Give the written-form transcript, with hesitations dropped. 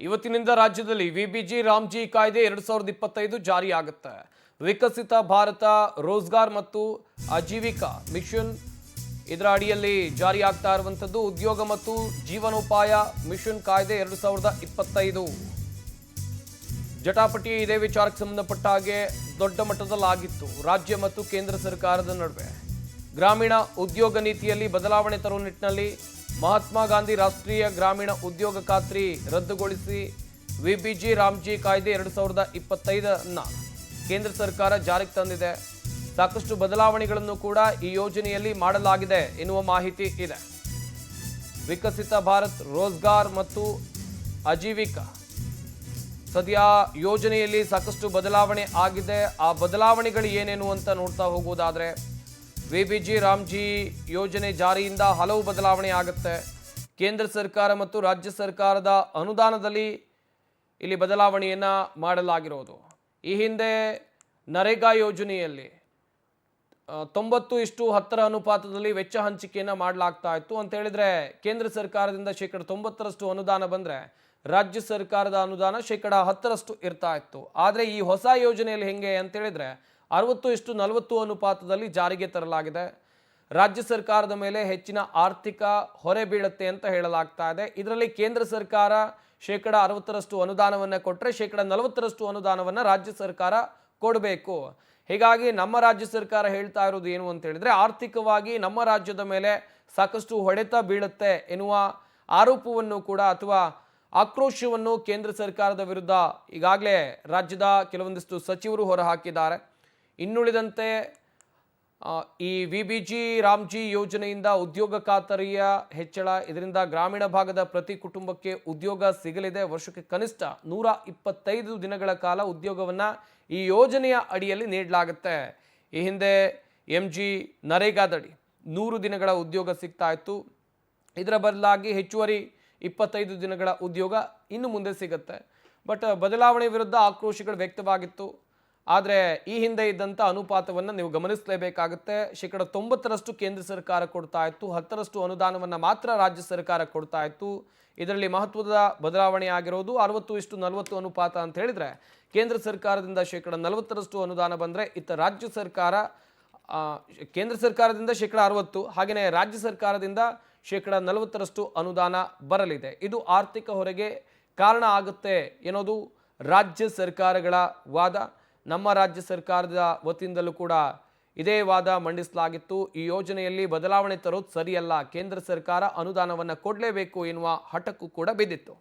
ಇವತ್ತಿನಿಂದ ರಾಜ್ಯದಲ್ಲಿ ವಿಬಿಜಿ ರಾಮ್ಜಿ ಕಾಯ್ದೆ 2025 ಜಾರಿಯಾಗುತ್ತೆ. ವಿಕಸಿತ ಭಾರತ ರೋಜ್ಗಾರ್ ಮತ್ತು ಆಜೀವಿಕಾ ಮಿಷನ್ ಇದರ ಅಡಿಯಲ್ಲಿ ಜಾರಿಯಾಗ್ತಾ ಇರುವಂತದ್ದು ಉದ್ಯೋಗ ಮತ್ತು ಜೀವನೋಪಾಯ ಮಿಷನ್ ಕಾಯ್ದೆ 2025. ಜಟಾಪಟಿ ಇದೇ ವಿಚಾರಕ್ಕೆ ಸಂಬಂಧಪಟ್ಟ ಹಾಗೆ ದೊಡ್ಡ ಮಟ್ಟದಲ್ಲಾಗಿತ್ತು. ರಾಜ್ಯ ಮತ್ತು ಕೇಂದ್ರ ಸರ್ಕಾರದ ನಡುವೆ ಗ್ರಾಮೀಣ ಉದ್ಯೋಗ ನೀತಿಯಲ್ಲಿ ಬದಲಾವಣೆ ತರುವ ನಿಟ್ಟಿನಲ್ಲಿ ಮಹಾತ್ಮ ಗಾಂಧಿ ರಾಷ್ಟ್ರೀಯ ಗ್ರಾಮೀಣ ಉದ್ಯೋಗ ಖಾತ್ರಿ ರದ್ದುಗೊಳಿಸಿ ವಿಬಿಜಿ ರಾಮ್ಜಿ ಕಾಯ್ದೆ 2025 ಕೇಂದ್ರ ಸರ್ಕಾರ ಜಾರಿಗೆ ತಂದಿದೆ. ಸಾಕಷ್ಟು ಬದಲಾವಣೆಗಳನ್ನು ಕೂಡ ಈ ಯೋಜನೆಯಲ್ಲಿ ಮಾಡಲಾಗಿದೆ ಎನ್ನುವ ಮಾಹಿತಿ ಇದೆ. ವಿಕಸಿತ ಭಾರತ್ ರೋಜ್ಗಾರ್ ಮತ್ತು ಆಜೀವಿಕಾ ಸದ್ಯ ಯೋಜನೆಯಲ್ಲಿ ಸಾಕಷ್ಟು ಬದಲಾವಣೆ ಆಗಿದೆ. ಆ ಬದಲಾವಣೆಗಳು ಏನೇನು ಅಂತ ನೋಡ್ತಾ ಹೋಗುವುದಾದ್ರೆ, ವಿಬಿಜಿ ರಾಮ್ಜಿ ಯೋಜನೆ ಜಾರಿಯಿಂದ ಹಲವು ಬದಲಾವಣೆ ಆಗುತ್ತೆ. ಕೇಂದ್ರ ಸರ್ಕಾರ ಮತ್ತು ರಾಜ್ಯ ಸರ್ಕಾರದ ಅನುದಾನದಲ್ಲಿ ಇಲ್ಲಿ ಬದಲಾವಣೆಯನ್ನ ಮಾಡಲಾಗಿರೋದು. ಈ ಹಿಂದೆ ನರೇಗಾ ಯೋಜನೆಯಲ್ಲಿ 90:10 ಅನುಪಾತದಲ್ಲಿ ವೆಚ್ಚ ಹಂಚಿಕೆಯನ್ನು ಮಾಡಲಾಗ್ತಾ ಇತ್ತು. ಅಂತ ಹೇಳಿದ್ರೆ ಕೇಂದ್ರ ಸರ್ಕಾರದಿಂದ 90% ಅನುದಾನ ಬಂದರೆ ರಾಜ್ಯ ಸರ್ಕಾರದ ಅನುದಾನ 10% ಇರ್ತಾ ಇತ್ತು. ಆದರೆ ಈ ಹೊಸ ಯೋಜನೆಯಲ್ಲಿ ಹೆಂಗೆ ಅಂತ ಹೇಳಿದ್ರೆ 60:40 ಅನುಪಾತದಲ್ಲಿ ಜಾರಿಗೆ ತರಲಾಗಿದೆ. ರಾಜ್ಯ ಸರ್ಕಾರದ ಮೇಲೆ ಹೆಚ್ಚಿನ ಆರ್ಥಿಕ ಹೊರೆ ಬೀಳುತ್ತೆ ಅಂತ ಹೇಳಲಾಗ್ತಾ ಇದೆ. ಇದರಲ್ಲಿ ಕೇಂದ್ರ ಸರ್ಕಾರ 60% ಅನುದಾನವನ್ನು ಕೊಟ್ಟರೆ 40% ಅನುದಾನವನ್ನು ರಾಜ್ಯ ಸರ್ಕಾರ ಕೊಡಬೇಕು. ಹೀಗಾಗಿ ನಮ್ಮ ರಾಜ್ಯ ಸರ್ಕಾರ ಹೇಳ್ತಾ ಇರೋದು ಏನು ಅಂತ ಹೇಳಿದ್ರೆ, ಆರ್ಥಿಕವಾಗಿ ನಮ್ಮ ರಾಜ್ಯದ ಮೇಲೆ ಸಾಕಷ್ಟು ಹೊಡೆತ ಬೀಳುತ್ತೆ ಎನ್ನುವ ಆರೋಪವನ್ನು ಕೂಡ ಅಥವಾ ಆಕ್ರೋಶವನ್ನು ಕೇಂದ್ರ ಸರ್ಕಾರದ ವಿರುದ್ಧ ಈಗಾಗಲೇ ರಾಜ್ಯದ ಕೆಲವೊಂದಿಷ್ಟು ಸಚಿವರು ಹೊರಹಾಕಿದ್ದಾರೆ. ಇನ್ನುಳಿದಂತೆ ಈ ವಿಬಿಜಿ ರಾಮ್ಜಿ ಯೋಜನೆಯಿಂದ ಉದ್ಯೋಗ ಖಾತರಿಯ ಹೆಚ್ಚಳ, ಇದರಿಂದ ಗ್ರಾಮೀಣ ಭಾಗದ ಪ್ರತಿ ಕುಟುಂಬಕ್ಕೆ ಉದ್ಯೋಗ ಸಿಗಲಿದೆ. ವರ್ಷಕ್ಕೆ ಕನಿಷ್ಠ 125 ದಿನಗಳ ಕಾಲ ಉದ್ಯೋಗವನ್ನು ಈ ಯೋಜನೆಯ ಅಡಿಯಲ್ಲಿ ನೀಡಲಾಗುತ್ತೆ. ಈ ಹಿಂದೆ MG ನರೇಗಾದಡಿ 100 ದಿನಗಳ ಉದ್ಯೋಗ ಸಿಗ್ತಾ ಇತ್ತು. ಇದರ ಬದಲಾಗಿ ಹೆಚ್ಚುವರಿ 25 ದಿನಗಳ ಉದ್ಯೋಗ ಇನ್ನು ಮುಂದೆ ಸಿಗುತ್ತೆ. ಬಟ್ ಬದಲಾವಣೆ ವಿರುದ್ಧ ಆಕ್ರೋಶಗಳು ವ್ಯಕ್ತವಾಗಿತ್ತು. ಆದರೆ ಈ ಹಿಂದೆ ಇದ್ದಂಥ ಅನುಪಾತವನ್ನು ನೀವು ಗಮನಿಸಲೇಬೇಕಾಗುತ್ತೆ. 90% ಕೇಂದ್ರ ಸರ್ಕಾರ ಕೊಡ್ತಾ ಇತ್ತು, 10% ಅನುದಾನವನ್ನು ಮಾತ್ರ ರಾಜ್ಯ ಸರ್ಕಾರ ಕೊಡ್ತಾ ಇತ್ತು. ಇದರಲ್ಲಿ ಮಹತ್ವದ ಬದಲಾವಣೆ ಆಗಿರೋದು 60:40 ಅನುಪಾತ ಅಂತ ಹೇಳಿದ್ರೆ, ಕೇಂದ್ರ ಸರ್ಕಾರದಿಂದ 40% ಅನುದಾನ ಬಂದರೆ ಇತ್ತ ರಾಜ್ಯ ಸರ್ಕಾರ ಕೇಂದ್ರ ಸರ್ಕಾರದಿಂದ 60%, ಹಾಗೆಯೇ ರಾಜ್ಯ ಸರ್ಕಾರದಿಂದ 40% ಅನುದಾನ ಬರಲಿದೆ. ಇದು ಆರ್ಥಿಕ ಹೊರೆಗೆ ಕಾರಣ ಆಗುತ್ತೆ ಎನ್ನುವುದು ರಾಜ್ಯ ಸರ್ಕಾರಗಳ ವಾದ. ನಮ್ಮ ರಾಜ್ಯ ಸರ್ಕಾರದ ವತಿಯಿಂದಲೂ ಕೂಡ ಇದೇ ವಾದ ಮಂಡಿಸಲಾಗಿತ್ತು. ಈ ಯೋಜನೆಯಲ್ಲಿ ಬದಲಾವಣೆ ತರೋದು ಸರಿಯಲ್ಲ, ಕೇಂದ್ರ ಸರ್ಕಾರ ಅನುದಾನವನ್ನು ಕೊಡಲೇಬೇಕು ಎನ್ನುವ ಹಠಕ್ಕೂ ಕೂಡ ಬಿದ್ದಿತ್ತು.